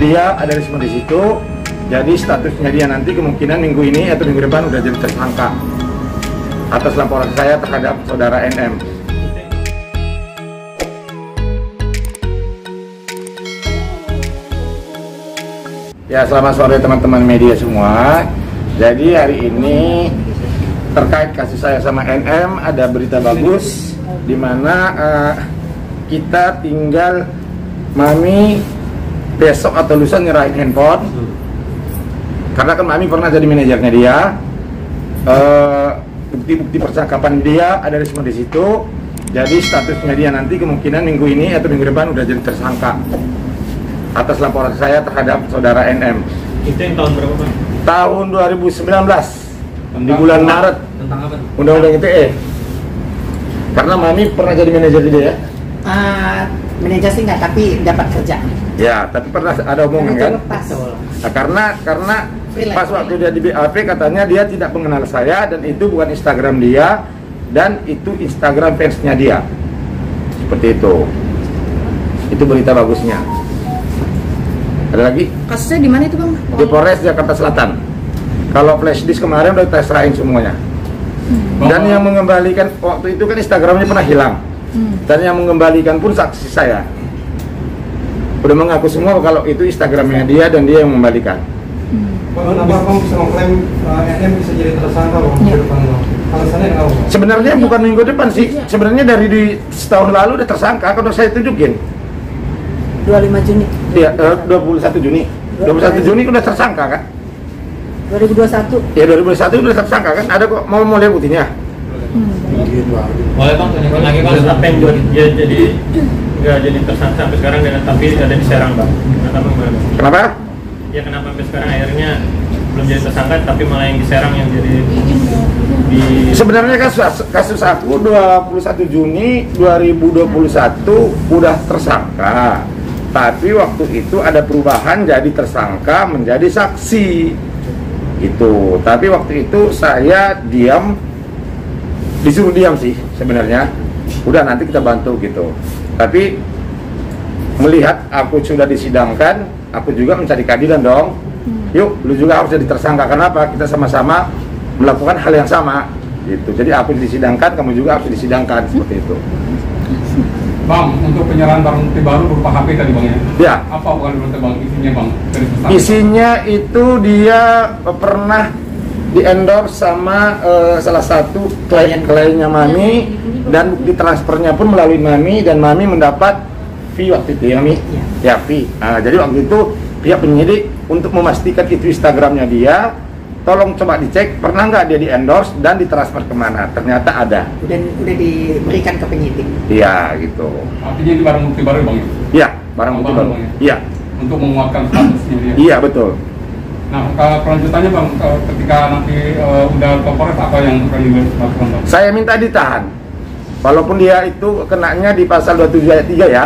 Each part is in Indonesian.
dia ada semua di situ. Jadi statusnya dia nanti kemungkinan minggu ini atau minggu depan udah jadi tersangka atas laporan saya terhadap saudara NM. Ya, selamat sore teman-teman media semua. Jadi hari ini terkait kasus saya sama NM ada berita bagus, di mana kita tinggal Mami besok atau lusa nyerahin handphone. Karena kan Mami pernah jadi manajernya dia. Bukti-bukti percakapan dia ada semua di situ. Jadi statusnya dia nanti kemungkinan minggu ini atau minggu depan udah jadi tersangka atas laporan saya terhadap saudara NM. Itu yang tahun berapa, Pak? Tahun 2019 di bulan Maret. Tentang apa? Undang-undang ITE. Karena Mami pernah jadi manajer dia ya? Manajer sih nggak, tapi dapat kerja. Ya, tapi pernah ada omongan kan? Nah, karena pas waktu dia di BAP katanya dia tidak mengenal saya dan itu bukan Instagram dia dan itu Instagram fansnya dia. Seperti itu. Itu berita bagusnya. Ada lagi? Kasusnya di mana itu, Bang? Di Polres Jakarta Selatan. Kalau flash disk kemarin udah kita serahin semuanya. Dan yang mengembalikan waktu itu kan Instagramnya pernah hilang. Dan yang mengembalikan pun saksi saya. Udah mengaku semua kalau itu Instagramnya dia dan dia yang mengembalikan. Kenapa Bang bisa mengklaim NM bisa jadi tersangka Bang di depan Bang? Alasannya kenapa Bang? Sebenarnya bukan minggu depan sih. Sebenarnya dari setahun lalu udah tersangka. Kalau saya tunjukin 25 Juni. Iya, 21 Juni. 21 Juni udah tersangka kan? 2021. Ya 2021 udah tersangka kan? Ada kok mau lihat buktinya? Boleh Bang, tunjukkan lagi Bang apa yang buat dia jadi nggak jadi tersangka sampai sekarang dan tapi ada di Serang Bang. Kenapa Bang? Kenapa? Ya kenapa sampai sekarang akhirnya belum jadi tersangka tapi malah yang di Serang yang jadi di. Sebenarnya kasus aku 21 Juni 2021 udah tersangka. Tapi waktu itu ada perubahan jadi tersangka menjadi saksi. Gitu. Tapi waktu itu saya diam, disuruh diam sih sebenarnya. Udah nanti kita bantu gitu. Tapi melihat aku sudah disidangkan, aku juga mencari keadilan dong. Yuk, lu juga harus jadi tersangka. Kenapa? Kita sama-sama melakukan hal yang sama. Gitu. Jadi aku disidangkan, kamu juga harus disidangkan seperti itu. Bang, untuk penyerahan barang bukti baru berupa HP tadi Bang ya? Ya. Apa bukan berarti Bang isinya Bang? Dari pesan. Isinya itu dia pernah di-endorse sama salah satu kliennya Mami dan bukti transfernya pun melalui Mami dan Mami mendapat fee waktu itu ya Mami? Ya fee. Nah, jadi waktu itu pihak penyidik untuk memastikan itu Instagramnya dia, tolong coba dicek pernah nggak dia di-endorse dan ditransfer kemana. Ternyata ada. Udah diberikan ke penyidik. Iya gitu. Artinya ini barang bukti baru Bang ya? Iya, barang bukti baru. Iya. Untuk menguatkan statusnya dia? Iya betul. Nah, kelanjutannya Bang, ketika nanti udah ke Polres apa yang akan dilakukan Bang? Saya minta ditahan. Walaupun dia itu kenanya di pasal 27 ayat 3 ya.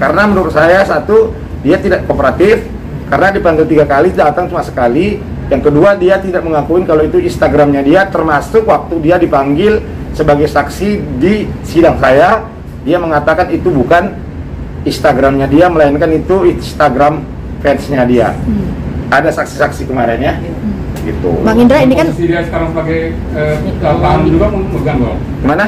Karena menurut saya satu, dia tidak kooperatif karena dipanggil 3 kali, datang cuma sekali. Yang kedua, dia tidak mengakui kalau itu Instagramnya dia, termasuk waktu dia dipanggil sebagai saksi di sidang saya, dia mengatakan itu bukan Instagramnya dia, melainkan itu Instagram fansnya dia. Ada saksi-saksi kemarin ya, gitu. Bang Indra, ini kan posisi dia sekarang sebagai tahanan juga memegang Bang? Gimana?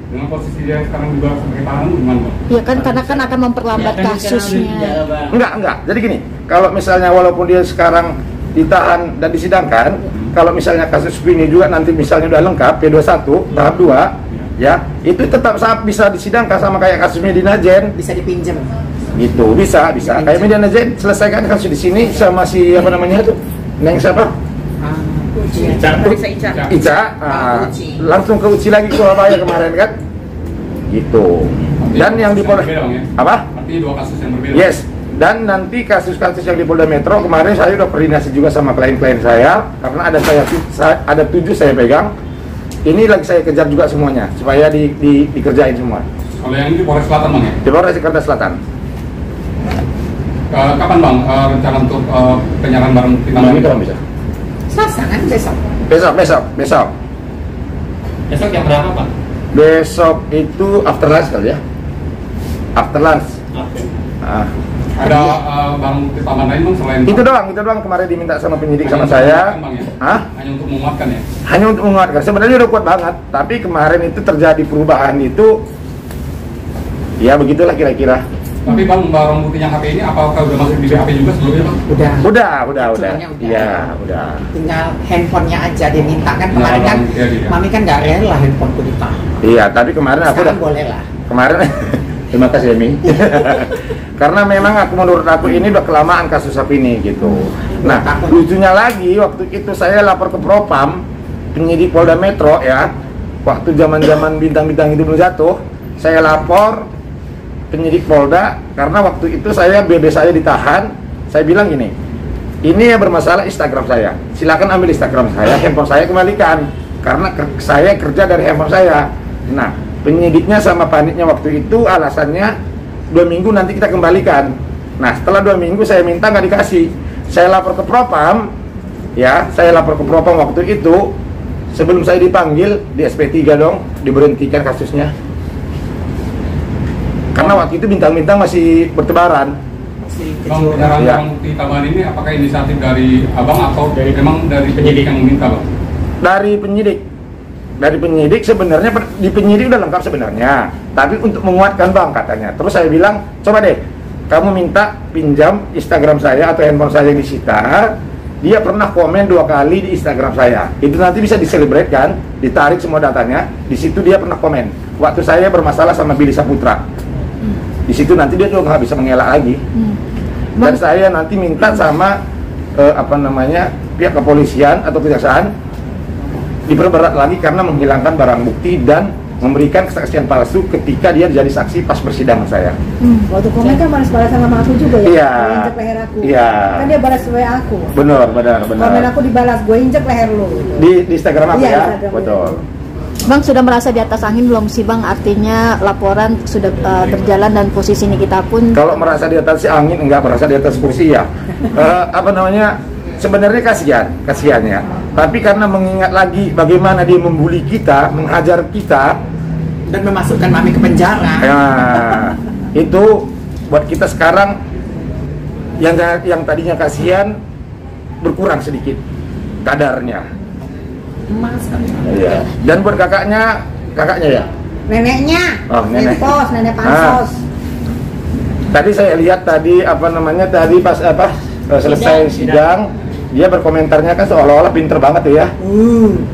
Dengan posisi dia sekarang juga sebagai tahanan gimana Bang? ya kan karena kan akan memperlambat kasusnya. Enggak. Jadi gini, kalau misalnya walaupun dia sekarang ditahan dan disidangkan, kalau misalnya kasus ini juga nanti misalnya udah lengkap P21 tahap 2 ya, itu tetap bisa disidangkan sama kayak kasus Medina Jen. Bisa dipinjam. Gitu, bisa. Kayak Medina Jen selesaikan kasus di sini sama si apa namanya itu? Neng siapa? Ica. Langsung ke Uci lagi ke Surabaya kemarin kan? Gitu. Dan yang di Polda apa? Artinya 2 kasus yang berbeda. Yes. Dan nanti kasus-kasus yang di Polda Metro kemarin saya udah koordinasi juga sama klien-klien saya karena ada 7 saya pegang. Ini lagi saya kejar juga semuanya supaya dikerjain semua. Kalau yang ini di Polres Selatan Bang ya? Di Polres Jakarta Selatan. Kapan Bang rencana untuk penyerahan barang bukti Ini kapan bisa? Selasa kan besok. Besok. Besok jam berapa Pak? Besok itu after lunch kali ya. After lunch. Oke. Ada barang bukti tambahan lain bang selain Itu doang kemarin diminta sama penyidik sama untuk saya. menguatkan, Bang, ya? Hah? Hanya untuk menguatkan ya? Hanya untuk menguatkan. Sebenarnya udah kuat banget, tapi kemarin itu terjadi perubahan itu, ya begitulah kira-kira. Tapi bang, barang bukti yang HP ini apakah udah masuk di BAP juga sebelumnya bang? Udah. Udah. Sebenarnya Iya, udah. Tinggal handphonenya aja diminta kan kemarin kan. Iya, iya. Mami kan nggak rela handphoneku ditahan. Iya, tapi kemarin aku udah Sekarang boleh lah. kemarin terima kasih Emi. Karena memang menurut aku ini udah kelamaan kasus HP ini gitu. Nah, lucunya lagi waktu itu saya lapor ke Propam, penyidik Polda Metro ya. Waktu zaman-zaman bintang-bintang itu belum jatuh, saya lapor penyidik Polda karena waktu itu BB saya ditahan. Saya bilang gini, ini yang bermasalah Instagram saya, silakan ambil Instagram saya, handphone saya kembalikan karena saya kerja dari handphone saya. Nah, penyidiknya sama panitnya waktu itu alasannya 2 minggu nanti kita kembalikan. Nah, setelah 2 minggu saya minta nggak dikasih. Saya lapor ke Propam, ya, saya lapor ke Propam waktu itu. Sebelum saya dipanggil di SP3 dong, diberhentikan kasusnya. Karena waktu itu bintang-bintang masih bertebaran. Masih Bang, kecil. barang Ya. bukti tambahan ini apakah inisiatif dari abang atau memang dari penyidik yang meminta bang? Dari penyidik sebenarnya di penyidik udah lengkap sebenarnya, tapi untuk menguatkan bang katanya. Terus saya bilang, coba deh kamu minta pinjam Instagram saya atau handphone saya yang disita. Dia pernah komen 2 kali di Instagram saya. Itu nanti bisa diselebrate kan, ditarik semua datanya. Di situ dia pernah komen waktu saya bermasalah sama Billy Saputra. Di situ nanti dia juga nggak bisa mengelak lagi. Dan saya nanti minta sama pihak kepolisian atau kejaksaan diperberat lagi karena menghilangkan barang bukti dan memberikan kesaksian palsu ketika dia jadi saksi pas persidangan saya. Waktu komen kan balas-balasan sama aku juga ya? Iya. Gue injek leher aku. Iya. Kan dia balas WA aku. Benar. Komen aku dibalas, gue injek leher lu. Gitu. Di Instagram aku Iya, ya, Instagram. betul. Bang, sudah merasa di atas angin belum sih Bang? Artinya laporan sudah berjalan dan posisi ini kita pun Kalau merasa di atas angin, enggak merasa di atas kursi ya. Sebenarnya kasihan ya. Tapi karena mengingat lagi bagaimana dia membuli kita, menghajar kita, Dan memasukkan Mami ke penjara. ya, itu buat kita sekarang yang tadinya kasihan berkurang sedikit kadarnya. Emas kan. Iya. Dan buat kakaknya ya. Neneknya, Oh, nenek. nenek pansos. Tadi saya lihat tadi pas selesai sidang, dia berkomentarnya kan seolah-olah pinter banget tuh ya.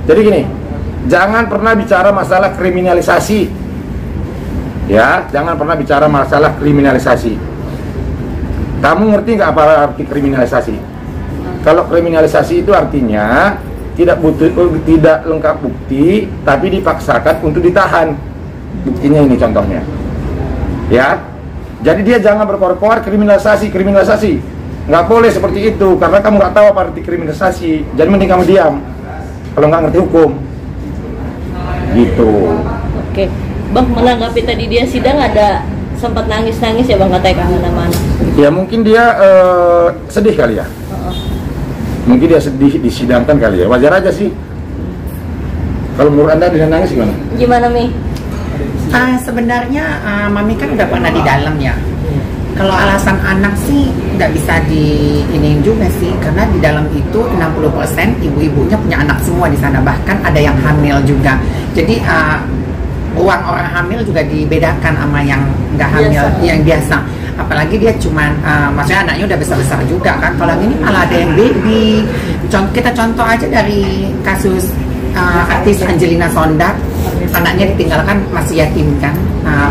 Jadi gini, jangan pernah bicara masalah kriminalisasi. Ya, jangan pernah bicara masalah kriminalisasi. Kamu ngerti nggak apa arti kriminalisasi? Kalau kriminalisasi itu artinya tidak lengkap bukti, tapi dipaksakan untuk ditahan. Buktinya ini contohnya. Ya. Jadi dia jangan berkoar-koar kriminalisasi. Nggak boleh seperti itu, karena kamu nggak tahu apa arti kriminalisasi. Jadi mending kamu diam kalau nggak ngerti hukum. Gitu. Oke, Bang, menanggapi tadi dia sidang ada sempat nangis-nangis ya Bang, katanya kemana-mana. Ya mungkin dia sedih kali ya. Mungkin dia sedih disidangkan kali ya. Wajar aja sih. Kalau menurut Anda dengan nangis gimana? Gimana Mi? Sebenarnya Mami kan udah pernah di dalam ya. Kalau alasan anak sih nggak bisa diinin juga sih, karena di dalam itu 60% ibu-ibunya punya anak semua di sana, bahkan ada yang hamil juga. Jadi uang orang hamil juga dibedakan sama yang nggak hamil, yang biasa. Apalagi dia cuman, maksudnya anaknya udah besar-besar juga kan. Kalau ini malah ada yang baby. Kita contoh aja dari kasus artis Angelina Sondakh, anaknya ditinggalkan masih yatim kan.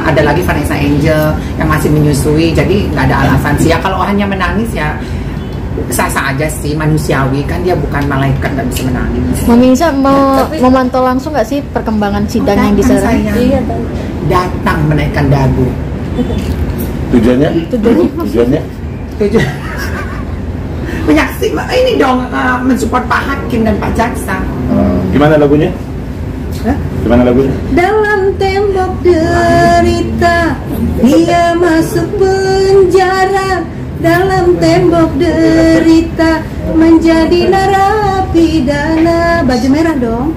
Ada lagi Vanessa Angel yang masih menyusui, jadi nggak ada alasan sih ya. Kalau hanya menangis ya sah-sah aja sih, manusiawi kan, dia bukan malaikat, nggak bisa menangis. Mami Nisa mau memantau langsung nggak sih perkembangan sidang yang di sana? Iya, datang menaikkan dagu. Tujuannya? Menyaksikan ini dong, mensupport Pak Hakim dan Pak Jaksa. Gimana lagunya? Gimana lagunya? Dalam tembok derita, dia masuk penjara. Dalam tembok derita, menjadi narapidana. Baju merah dong.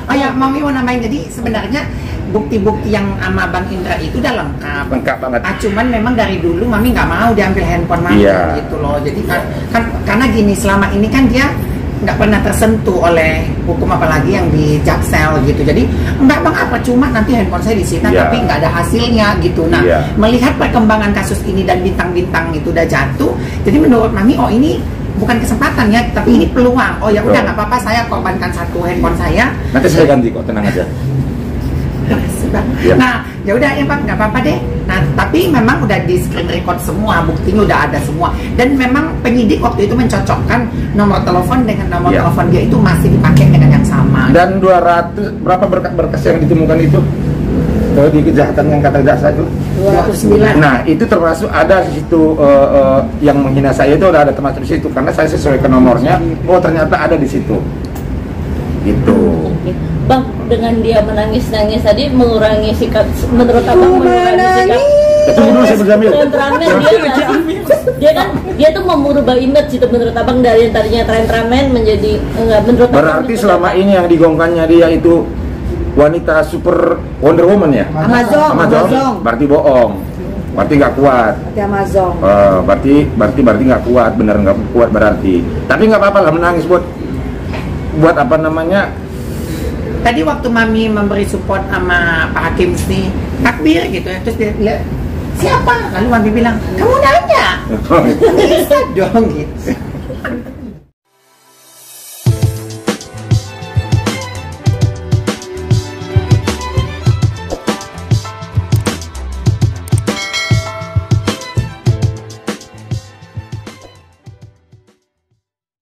Oh ya, Mami mau nambahin, jadi sebenarnya bukti-bukti yang sama Bang Indra itu udah lengkap. Lengkap banget. Cuman memang dari dulu Mami nggak mau diambil handphone Mami gitu loh. Jadi kan karena gini, selama ini kan dia nggak pernah tersentuh oleh hukum, apalagi yang di Jaksel gitu. Jadi enggak Bang, apa cuma nanti handphone saya disita tapi nggak ada hasilnya gitu. Nah, melihat perkembangan kasus ini dan bintang-bintang itu udah jatuh, jadi menurut Mami ini bukan kesempatan ya, tapi ini peluang. Oh ya udah, nggak apa-apa, saya korbankan satu handphone saya. Nanti saya ganti kok, tenang aja. Nah, ya udah ya Bang, nggak apa-apa deh. Nah, tapi memang udah di screen record semua, buktinya udah ada semua. Dan memang penyidik waktu itu mencocokkan nomor telepon dengan nomor telepon dia itu masih dipakai dengan yang sama. Dan 200 berapa berkas yang ditemukan itu? Di kejahatan yang kata jaksa itu 209. Nah, itu termasuk ada di situ yang menghina saya itu udah ada termasuk di situ, karena saya sesuaikan nomornya. Oh, ternyata ada di situ. Gitu. Bang, dengan dia menangis-nangis tadi mengurangi sikap, menurut Abang mengurangi sikap Tunggu dulu, saya berjamil. temperamen dia kan dia tuh mau merubah image itu menurut Abang, dari yang tadinya temperamen menjadi enggak, menurut Abang Berarti gitu, selama ini yang digongkannya dia itu wanita super Wonder Woman ya? Amazon. Berarti bohong. Berarti nggak kuat. Berarti Amazon. Berarti nggak kuat, bener nggak kuat berarti. Tapi nggak apa-apa lah menangis buat apa namanya? Tadi waktu Mami memberi support sama Pak Hakim sih, takbir gitu ya, terus dia bilang, siapa? Lalu Mami bilang, kamu nanya. Bisa dong gitu.